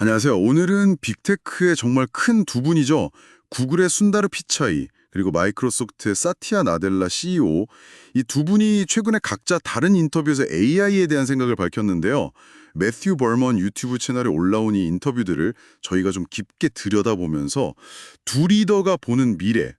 안녕하세요. 오늘은 빅테크의 정말 큰 두 분이죠. 구글의 순다르 피차이, 그리고 마이크로소프트의 사티아 나델라 CEO. 이 두 분이 최근에 각자 다른 인터뷰에서 AI에 대한 생각을 밝혔는데요. 매튜 벌먼 유튜브 채널에 올라온 이 인터뷰들을 저희가 좀 깊게 들여다보면서 두 리더가 보는 미래,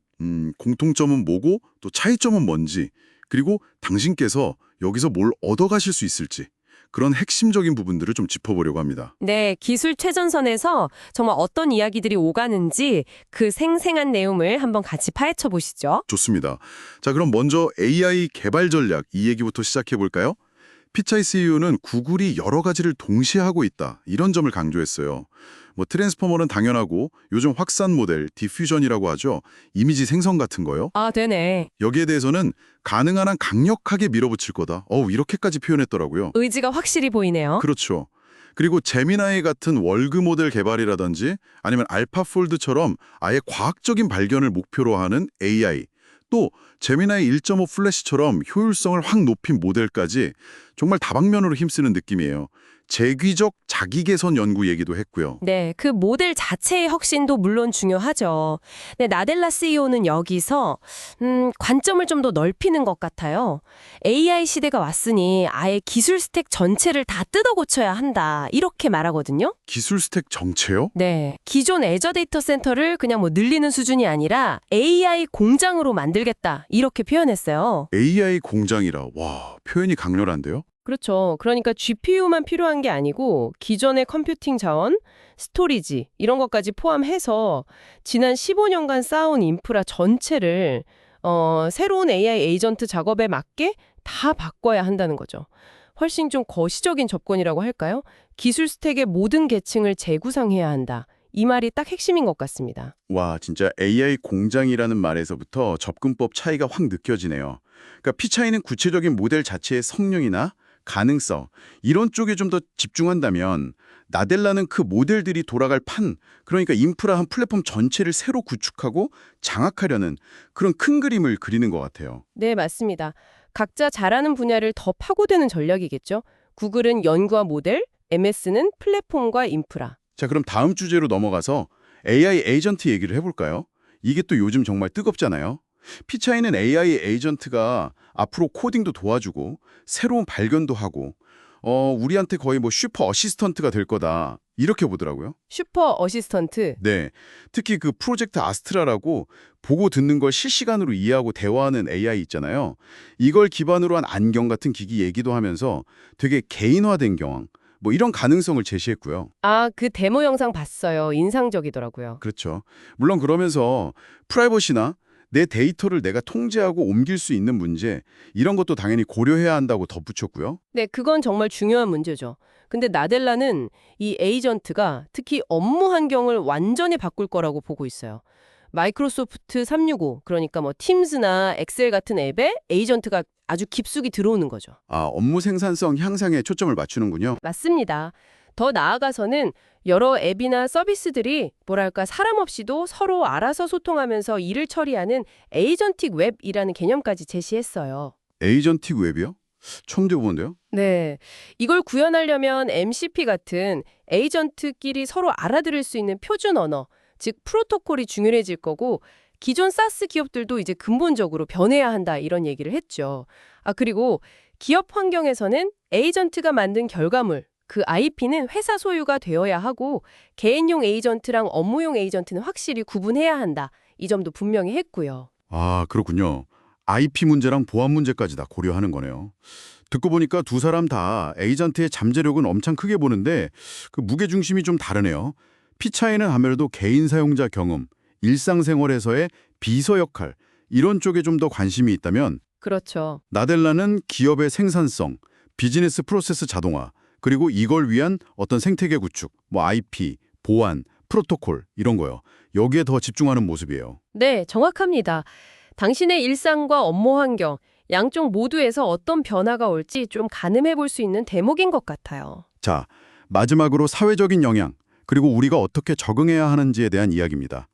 공통점은 뭐고 또 차이점은 뭔지, 그리고 당신께서 여기서 뭘 얻어가실 수 있을지, 그런 핵심적인 부분들을 좀 짚어보려고 합니다. 네, 기술 최전선에서 정말 어떤 이야기들이 오가는지 그 생생한 내용을 한번 같이 파헤쳐 보시죠. 좋습니다. 자, 그럼 먼저 AI 개발 전략 이 얘기부터 시작해 볼까요? 피차이 CEO는 구글이 여러 가지를 동시에 하고 있다. 이런 점을 강조했어요. 트랜스포머는 당연하고 요즘 확산 모델, 디퓨전이라고 하죠. 이미지 생성 같은 거요. 아, 되네. 여기에 대해서는 가능한 한 강력하게 밀어붙일 거다. 이렇게까지 표현했더라고요. 의지가 확실히 보이네요. 그렇죠. 그리고 제미나이 같은 월그 모델 개발이라든지 아니면 알파폴드처럼 아예 과학적인 발견을 목표로 하는 AI, 또 제미나이 1.5 플래시처럼 효율성을 확 높인 모델까지 정말 다방면으로 힘쓰는 느낌이에요. 재귀적 자기 개선 연구 얘기도 했고요. 네, 그 모델 자체의 혁신도 물론 중요하죠. 네, 나델라 CEO는 여기서 관점을 좀 더 넓히는 것 같아요. AI 시대가 왔으니 아예 기술 스택 전체를 다 뜯어 고쳐야 한다. 이렇게 말하거든요. 기술 스택 정체요? 네, 기존 애저 데이터 센터를 그냥 늘리는 수준이 아니라 AI 공장으로 만들겠다. 이렇게 표현했어요. AI 공장이라, 와, 표현이 강렬한데요? 그렇죠. 그러니까 GPU만 필요한 게 아니고 기존의 컴퓨팅 자원, 스토리지 이런 것까지 포함해서 지난 15년간 쌓아온 인프라 전체를 새로운 AI 에이전트 작업에 맞게 다 바꿔야 한다는 거죠. 훨씬 좀 거시적인 접근이라고 할까요? 기술 스택의 모든 계층을 재구상해야 한다. 이 말이 딱 핵심인 것 같습니다. 와, 진짜 AI 공장이라는 말에서부터 접근법 차이가 확 느껴지네요. 그러니까 피차이는 구체적인 모델 자체의 성능이나 가능성, 이런 쪽에 좀 더 집중한다면 나델라는 그 모델들이 돌아갈 판, 그러니까 인프라 한 플랫폼 전체를 새로 구축하고 장악하려는 그런 큰 그림을 그리는 것 같아요. 네, 맞습니다. 각자 잘하는 분야를 더 파고드는 전략이겠죠. 구글은 연구와 모델, MS는 플랫폼과 인프라. 자, 그럼 다음 주제로 넘어가서 AI 에이전트 얘기를 해볼까요? 이게 또 요즘 정말 뜨겁잖아요. 피차이는 AI 에이전트가 앞으로 코딩도 도와주고 새로운 발견도 하고 우리한테 거의 슈퍼 어시스턴트가 될 거다. 이렇게 보더라고요. 슈퍼 어시스턴트. 네. 특히 그 프로젝트 아스트라라고 보고 듣는 걸 실시간으로 이해하고 대화하는 AI 있잖아요. 이걸 기반으로 한 안경 같은 기기 얘기도 하면서 되게 개인화된 경험, 이런 가능성을 제시했고요. 아, 그 데모 영상 봤어요. 인상적이더라고요. 그렇죠. 물론 그러면서 프라이버시나 내 데이터를 내가 통제하고 옮길 수 있는 문제, 이런 것도 당연히 고려해야 한다고 덧붙였고요. 네, 그건 정말 중요한 문제죠. 근데 나델라는 이 에이전트가 특히 업무 환경을 완전히 바꿀 거라고 보고 있어요. 마이크로소프트 365, 그러니까 팀스나 엑셀 같은 앱에 에이전트가 아주 깊숙이 들어오는 거죠. 아, 업무 생산성 향상에 초점을 맞추는군요. 맞습니다. 더 나아가서는 여러 앱이나 서비스들이 사람 없이도 서로 알아서 소통하면서 일을 처리하는 에이전틱 웹이라는 개념까지 제시했어요. 에이전틱 웹이요? 처음 들어보는데요? 네. 이걸 구현하려면 MCP 같은 에이전트끼리 서로 알아들을 수 있는 표준 언어, 즉 프로토콜이 중요해질 거고 기존 사스 기업들도 이제 근본적으로 변해야 한다 이런 얘기를 했죠. 아, 그리고 기업 환경에서는 에이전트가 만든 결과물, 그 IP는 회사 소유가 되어야 하고 개인용 에이전트랑 업무용 에이전트는 확실히 구분해야 한다. 이 점도 분명히 했고요. 아, 그렇군요. IP 문제랑 보안 문제까지 다 고려하는 거네요. 듣고 보니까 두 사람 다 에이전트의 잠재력은 엄청 크게 보는데 그 무게중심이 좀 다르네요. 피차이는 아무래도 개인 사용자 경험, 일상생활에서의 비서 역할, 이런 쪽에 좀 더 관심이 있다면 그렇죠. 나델라는 기업의 생산성, 비즈니스 프로세스 자동화, 그리고 이걸 위한 어떤 생태계 구축, IP, 보안, 프로토콜 이런 거요. 여기에 더 집중하는 모습이에요. 네, 정확합니다. 당신의 일상과 업무 환경, 양쪽 모두에서 어떤 변화가 올지 좀 가늠해 볼 수 있는 대목인 것 같아요. 자, 마지막으로 사회적인 영향, 그리고 우리가 어떻게 적응해야 하는지에 대한 이야기입니다.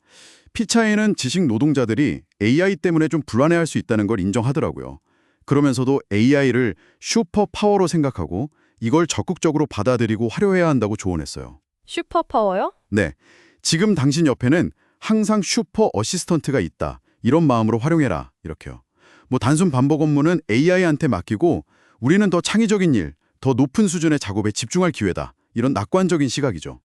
피차이는 지식 노동자들이 AI 때문에 좀 불안해할 수 있다는 걸 인정하더라고요. 그러면서도 AI를 슈퍼 파워로 생각하고 이걸 적극적으로 받아들이고 활용해야 한다고 조언했어요. 슈퍼파워요? 네, 지금 당신 옆에는 항상 슈퍼 어시스턴트가 있다. 이런 마음으로 활용해라. 이렇게요. 뭐 단순 반복 업무는 AI한테 맡기고 우리는 더 창의적인 일, 더 높은 수준의 작업에 집중할 기회다. 이런 낙관적인 시각이죠.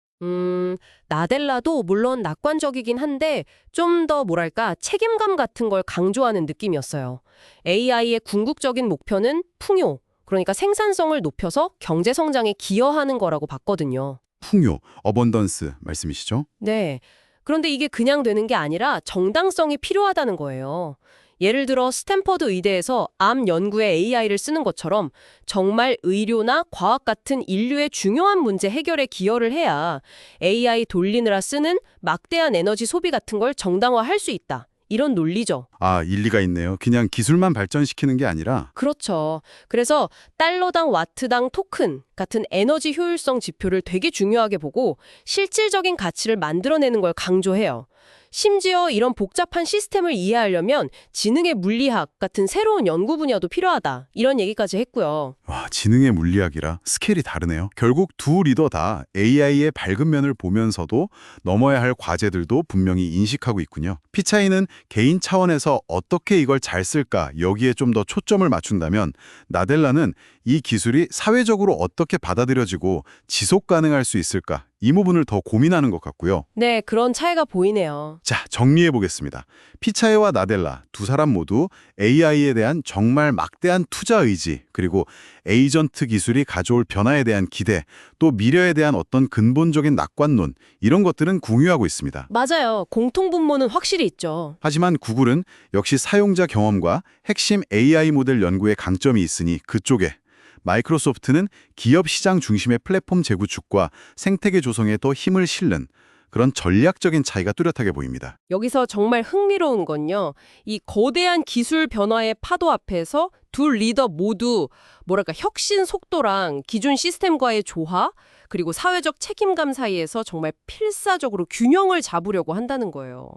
나델라도 물론 낙관적이긴 한데 좀 더 뭐랄까 책임감 같은 걸 강조하는 느낌이었어요. AI의 궁극적인 목표는 풍요, 그러니까 생산성을 높여서 경제 성장에 기여하는 거라고 봤거든요. 풍요, 어번던스 말씀이시죠? 네. 그런데 이게 그냥 되는 게 아니라 정당성이 필요하다는 거예요. 예를 들어 스탠퍼드 의대에서 암 연구에 AI를 쓰는 것처럼 정말 의료나 과학 같은 인류의 중요한 문제 해결에 기여를 해야 AI 돌리느라 쓰는 막대한 에너지 소비 같은 걸 정당화할 수 있다. 이런 논리죠. 아, 일리가 있네요. 그냥 기술만 발전시키는 게 아니라 그렇죠. 그래서 달러당 와트당 토큰 같은 에너지 효율성 지표를 되게 중요하게 보고 실질적인 가치를 만들어내는 걸 강조해요. 심지어 이런 복잡한 시스템을 이해하려면 지능의 물리학 같은 새로운 연구 분야도 필요하다. 이런 얘기까지 했고요. 와, 지능의 물리학이라 스케일이 다르네요. 결국 두 리더 다 AI의 밝은 면을 보면서도 넘어야 할 과제들도 분명히 인식하고 있군요. 피차이는 개인 차원에서 어떻게 이걸 잘 쓸까 여기에 좀 더 초점을 맞춘다면 나델라는 이 기술이 사회적으로 어떻게 받아들여지고 지속 가능할 수 있을까 이 부분을 더 고민하는 것 같고요. 네, 그런 차이가 보이네요. 자, 정리해 보겠습니다. 피차이와 나델라 두 사람 모두 AI에 대한 정말 막대한 투자 의지, 그리고 에이전트 기술이 가져올 변화에 대한 기대, 또 미래에 대한 어떤 근본적인 낙관론, 이런 것들은 공유하고 있습니다. 맞아요. 공통분모는 확실히 있죠. 하지만 구글은 역시 사용자 경험과 핵심 AI 모델 연구에 강점이 있으니 그쪽에, 마이크로소프트는 기업 시장 중심의 플랫폼 재구축과 생태계 조성에 더 힘을 실는 그런 전략적인 차이가 뚜렷하게 보입니다. 여기서 정말 흥미로운 건요. 이 거대한 기술 변화의 파도 앞에서 둘 리더 모두 뭐랄까 혁신 속도랑 기존 시스템과의 조화, 그리고 사회적 책임감 사이에서 정말 필사적으로 균형을 잡으려고 한다는 거예요.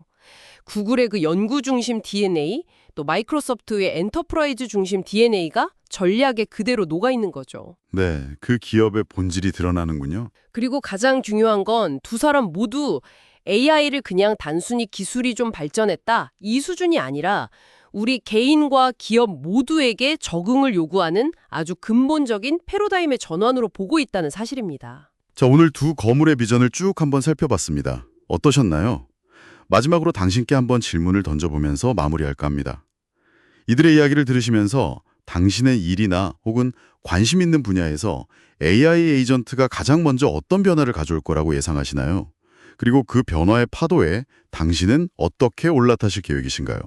구글의 그 연구 중심 DNA, 또 마이크로소프트의 엔터프라이즈 중심 DNA가 전략에 그대로 녹아있는 거죠. 네, 그 기업의 본질이 드러나는군요. 그리고 가장 중요한 건 두 사람 모두 AI를 그냥 단순히 기술이 좀 발전했다, 이 수준이 아니라 우리 개인과 기업 모두에게 적응을 요구하는 아주 근본적인 패러다임의 전환으로 보고 있다는 사실입니다. 자, 오늘 두 거물의 비전을 쭉 한번 살펴봤습니다. 어떠셨나요? 마지막으로 당신께 한번 질문을 던져보면서 마무리할까 합니다. 이들의 이야기를 들으시면서 당신의 일이나 혹은 관심 있는 분야에서 AI 에이전트가 가장 먼저 어떤 변화를 가져올 거라고 예상하시나요? 그리고 그 변화의 파도에 당신은 어떻게 올라타실 계획이신가요?